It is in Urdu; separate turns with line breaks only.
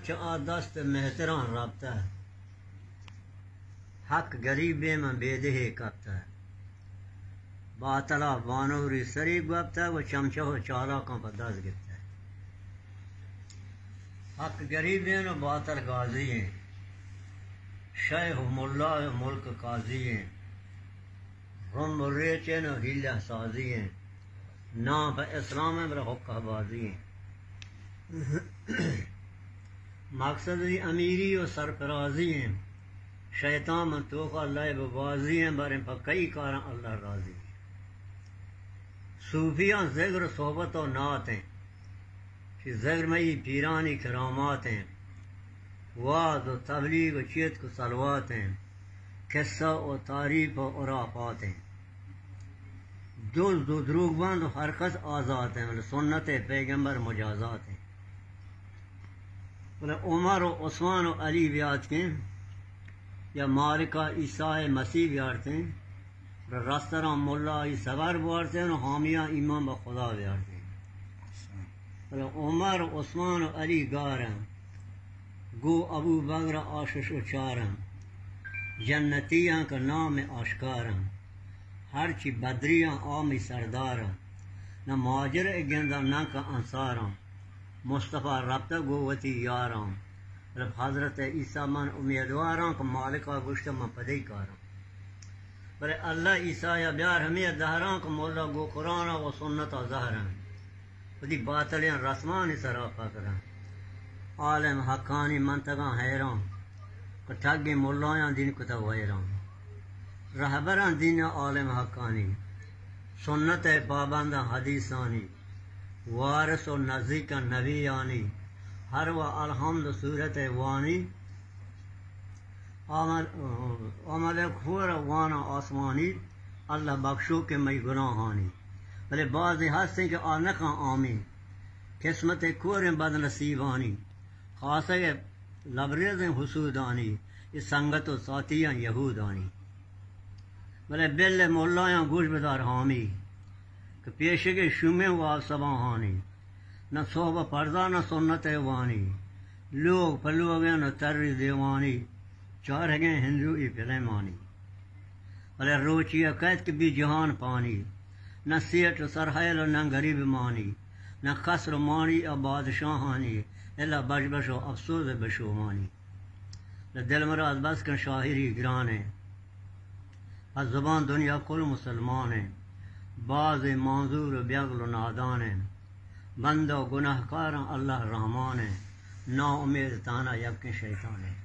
چا دست مہتران رابطہ ہے، حق غریبے میں بیدہے کبتا ہے، باطلا بانوری سری گبتا ہے، وہ چمچہ و چالاکاں پر دست گرتا ہے۔ حق غریبے و باطل غازی ہیں، شیخ ملا ملک قاضی ہیں، رم ریچن و ہیلہ سازی ہیں، نام پر اسلام ہے برا حقہ بازی ہیں۔ مقصد دی امیری و سرفرازی ہیں، شیطان من توقع لعب بازی ہیں، برن پر کئی کاراں اللہ راضی ہیں۔ صوفیان ذکر صحبت و نعت ہیں، کہ ذکر مئی پیرانی کرامات ہیں، وعظ و تبلیغ و چیت کو صلوات ہیں، قصہ و تعریف و عرافات ہیں، دزد و دروغ بند و ہر کس آزاد ہیں، سنت پیغمبر مجازات ہیں۔ عمر و عثمان و علی بیات کے یا مالکہ عیسیٰ مسیح بیارتے ہیں، رستران ملا صبر بیارتے ہیں، حامیہ امام بخدا بیارتے ہیں۔ عمر و عثمان و علی گارن گو ابو بکر آشش و چارن، جنتیاں کا نام آشکارن، ہر چی بدریاں آمی سردارن، نہ مہاجر گندہ نہ کا انصارن، مصطفیٰ ربطہ گووتی یاراں، رب حضرت عیسیٰ من امیدواراں کا مالکہ گشتہ من پدی کاراں، بلے اللہ عیسیٰ یا بیار ہمیں دہراں کا مولا گو قرآن و سنت ظہراں، خودی باطلیں رسمان سراپا کراں، عالم حقانی منتگاں حیران، کٹھگی ملایاں دین کتا ویران، رہبران دین عالم حقانی، سنت پابندہ حدیثانی، وارث و نزدیک نبیانی، ہر و الحمد صورت وانی، عمل خور وانا آسمانی، اللہ بخشو کے مئی گناہانی، بلے بعض ہستے کہ آنکاں آمین، قسمت کور بد نصیبانی، خاصے لبریز حسودانی، اس سنگت و ساتیاں یہودانی، بلے بل مولایاں گوش بدار حامی، کہ پیشگے شمیں و آسباہانی، نہ صحبہ پردہ نہ سنت وانی، لوگ پلوگیں نہ تر دیوانی، چار گئے ہندو ای فلمانی، بلے روچیا قید کے بھی جہان پانی، نہ سیٹ سرحیل نہ غریب مانی، نہ قصر مانی اور بادشاہانی، اللہ بش بشو افسوس بشو مانی، دل مراد بس کن شاہری گرانے، از زبان دنیا کل مسلمان ہیں، بعض معذور بیغل و نادان ہیں، بندہ و گناہ کاراں اللہ رحمان ہیں، نا امید تانا یقین شیطان ہیں۔